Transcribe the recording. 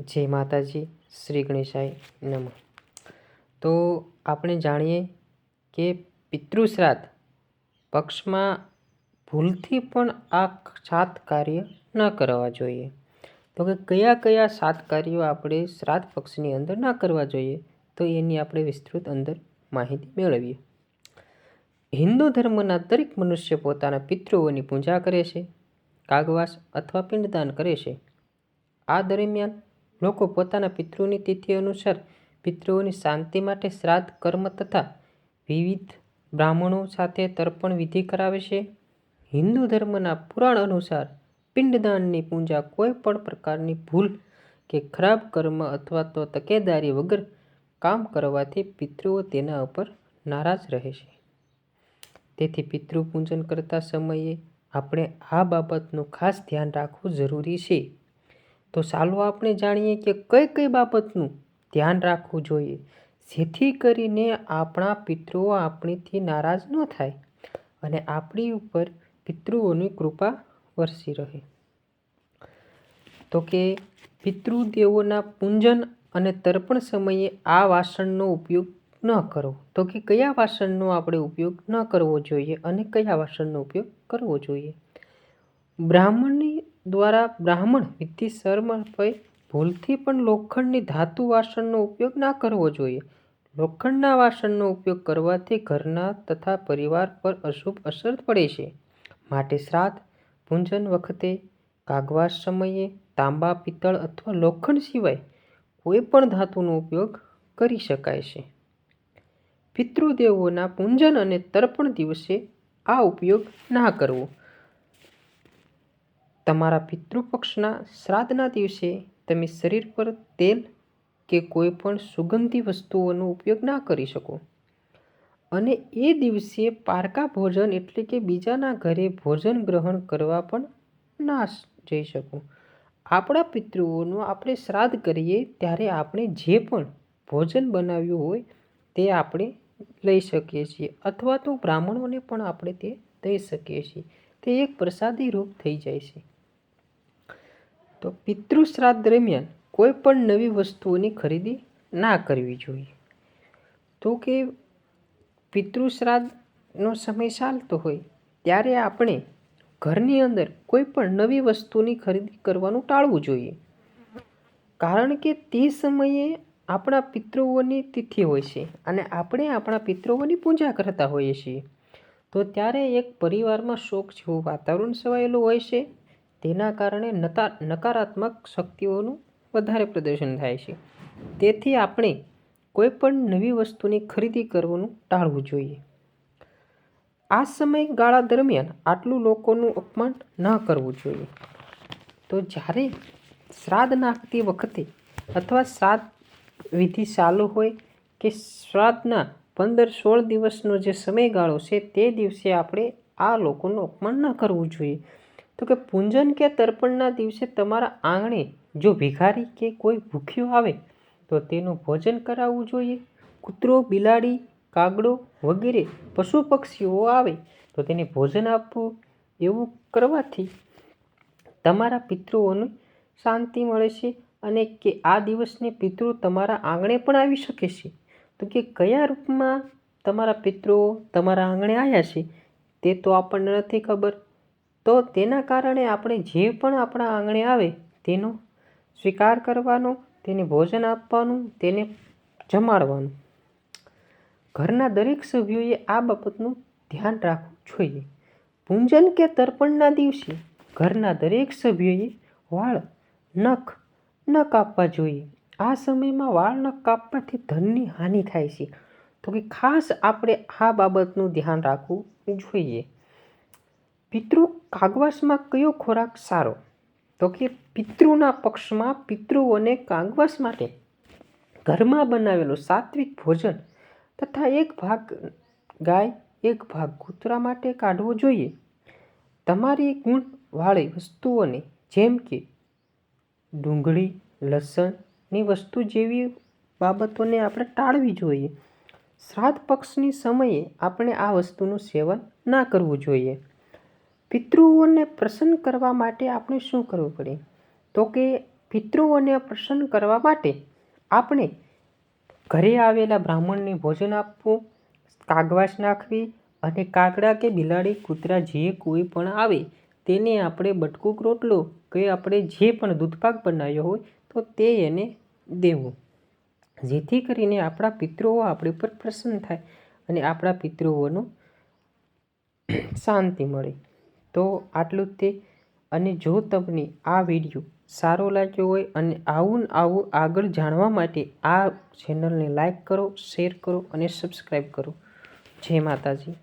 જય માતાજી, શ્રી ગણેશાય નમઃ. તો આપણે જાણીએ કે પિતૃશ્રાદ્ધ પક્ષમાં ભૂલથી પણ આ 7 કાર્ય ન કરવા જોઈએ. તો કે કયા કયા 7 કાર્યો આપણે શ્રાદ્ધ પક્ષની અંદર ન કરવા જોઈએ, તો એની આપણે વિસ્તૃત અંદર માહિતી મેળવીએ. હિન્દુ ધર્મના દરેક મનુષ્ય પોતાના પિતૃઓની પૂજા કરે છે, કાગવાસ અથવા પિંડદાન કરે છે. આ દરમિયાન લોકો પોતાના પિતૃની તિથિ અનુસાર પિતૃઓની શાંતિ માટે શ્રાદ્ધ કર્મ તથા વિવિધ બ્રાહ્મણો સાથે તર્પણ વિધિ કરાવે છે. હિન્દુ ધર્મના પુરાણ અનુસાર પિંડદાનની પૂજા કોઈ પણ પ્રકારની ભૂલ કે ખરાબ કર્મ અથવા તો તકેદારી વગર કામ કરવાથી પિતૃઓ તેના ઉપર નારાજ રહે છે. તેથી પિતૃ પૂજન કરતા સમયે આપણે આ બાબતનું ખાસ ધ્યાન રાખવું જરૂરી છે. તો ચાલો આપણે જાણીએ કે કઈ કઈ બાબતનું ધ્યાન રાખવું જોઈએ, જેથી કરીને આપણા પિતૃઓ આપણીથી નારાજ ન થાય અને આપણી ઉપર પિતૃઓની કૃપા વરસી રહે. તો કે પિતૃદેવોના પૂજન અને તર્પણ સમયે આ વાસણનો ઉપયોગ ન કરવો. તો કે કયા વાસણનો આપણે ઉપયોગ ન કરવો જોઈએ અને કયા વાસણનો ઉપયોગ કરવો જોઈએ. બ્રાહ્મણની દ્વારા બ્રાહ્મણ વિધિ સમર્પય ભૂલથી પણ લોખંડની ધાતુ વાસણનો ઉપયોગ ના કરવો જોઈએ. લોખંડના વાસણનો ઉપયોગ કરવાથી ઘરના તથા પરિવાર પર અશુભ અસર પડે છે. માટે શ્રાદ્ધ પૂજન વખતે કાગવાસ સમયે તાંબા, પિત્તળ અથવા લોખંડ સિવાય કોઈ પણ ધાતુનો ઉપયોગ કરી શકાય છે. પિતૃદેવોના પૂજન અને તર્પણ દિવસે આ ઉપયોગ ના કરવો. તમારા પિતૃપક્ષના શ્રાદ્ધના દિવસે તમે શરીર પર તેલ કે કોઈ પણ સુગંધી વસ્તુઓનો ઉપયોગ ના કરી શકો અને એ દિવસે પારકા ભોજન એટલે કે બીજાના ઘરે ભોજન ગ્રહણ કરવા પણ ના જઈ શકો. આપણા પિતૃઓનું આપણે શ્રાદ્ધ કરીએ ત્યારે આપણે જે પણ ભોજન બનાવ્યું હોય તે આપણે લઈ શકીએ છીએ અથવા તો બ્રાહ્મણોને પણ આપણે તે દઈ શકીએ છીએ. તે એક પ્રસાદી રૂપ થઈ જાય છે. તો પિતૃ શ્રાદ્ધ દરમિયાન કોઈ પણ નવી વસ્તુઓની ખરીદી ના કરવી જોઈએ. તો કે પિતૃ શ્રાદ્ધનો સમય ચાલતો હોય ત્યારે આપણે ઘરની અંદર કોઈ પણ નવી વસ્તુની ખરીદી કરવાનું ટાળવું જોઈએ. કારણ કે તે સમયે આપણા પિતૃઓની તિથિ હોય છે અને આપણે આપણા પિતૃઓની પૂજા કરતા હોઈએ છીએ. તો ત્યારે એક પરિવારમાં શોક જેવું વાતાવરણ છવાયેલું હોય છે. તેના કારણે નકારાત્મક શક્તિઓનું વધારે પ્રદર્શન થાય છે. તેથી આપણે કોઈ પણ નવી વસ્તુની ખરીદી કરવાનું ટાળવું જોઈએ. આ સમયગાળા દરમિયાન આટલું લોકોનું અપમાન ન કરવું જોઈએ. તો જ્યારે શ્રાદ્ધ નાખતી વખતે અથવા શ્રાદ્ધ વિધિ ચાલુ હોય કે શ્રાદ્ધના 15-16 દિવસનો જે સમયગાળો છે તે દિવસે આપણે આ લોકોનું અપમાન ન કરવું જોઈએ. તો કે પૂજન કે તર્પણના દિવસે તમારા આંગણે જો ભિખારી કે કોઈ ભૂખ્યો આવે તો તેનું ભોજન કરાવવું જોઈએ. કૂતરો, બિલાડી, કાગડો વગેરે પશુ પક્ષીઓ આવે તો તેને ભોજન આપવું. એવું કરવાથી તમારા પિતૃઓને શાંતિ મળે છે અને કે આ દિવસને પિતૃ તમારા આંગણે પણ આવી શકે છે. તો કે કયા રૂપમાં તમારા પિતૃઓ તમારા આંગણે આવ્યા છે તે તો આપણને નથી ખબર. તો તેના કારણે આપણે જે પણ આપણા આંગણે આવે તેનો સ્વીકાર કરવાનો, તેને ભોજન આપવાનું, તેને જમાડવાનું. ઘરના દરેક સભ્યોએ આ બાબતનું ધ્યાન રાખવું જોઈએ. પૂજન કે તર્પણના દિવસે ઘરના દરેક સભ્યોએ વાળ, નખ ન કાપવા જોઈએ. આ સમયમાં વાળ નખ કાપવાથી ધનની હાનિ થાય છે. તો કે ખાસ આપણે આ બાબતનું ધ્યાન રાખવું જોઈએ. પિતૃ કાગવાસમાં કયો ખોરાક સારો? તો કે પિતૃના પક્ષમાં પિતૃઓને કાગવાસ માટે ઘરમાં બનાવેલું સાત્વિક ભોજન તથા એક ભાગ ગાય, એક ભાગ કૂતરા માટે કાઢવો જોઈએ. તમારી ગુણવાળી વસ્તુઓને જેમ કે ડુંગળી, લસણની વસ્તુ જેવી બાબતોને આપણે ટાળવી જોઈએ. શ્રાદ્ધ પક્ષની સમયે આપણે આ વસ્તુનું સેવન ના કરવું જોઈએ. પિતૃઓને પ્રસન્ન કરવા માટે આપણે શું કરવું પડે? તો કે પિતૃઓને પ્રસન્ન કરવા માટે આપણે ઘરે આવેલા બ્રાહ્મણને ભોજન આપવું, કાગવાસ નાખવી અને કાગડા કે બિલાડી, કૂતરા જે કોઈ પણ આવે તેને આપણે બટકું રોટલો કે આપણે જે પણ દૂધપાક બનાવ્યો હોય તો તે એને દેવું, જેથી કરીને આપણા પિતૃઓ આપણી પર પ્રસન્ન થાય અને આપણા પિતૃઓનું શાંતિ મળે. તો આટલું જ તે. અને જો તમને આ વિડીયો સારો લાગ્યો હોય અને આવું આગળ જાણવા માટે આ ચેનલને લાઈક કરો, શેર કરો અને સબસ્ક્રાઈબ કરો. જય માતાજી.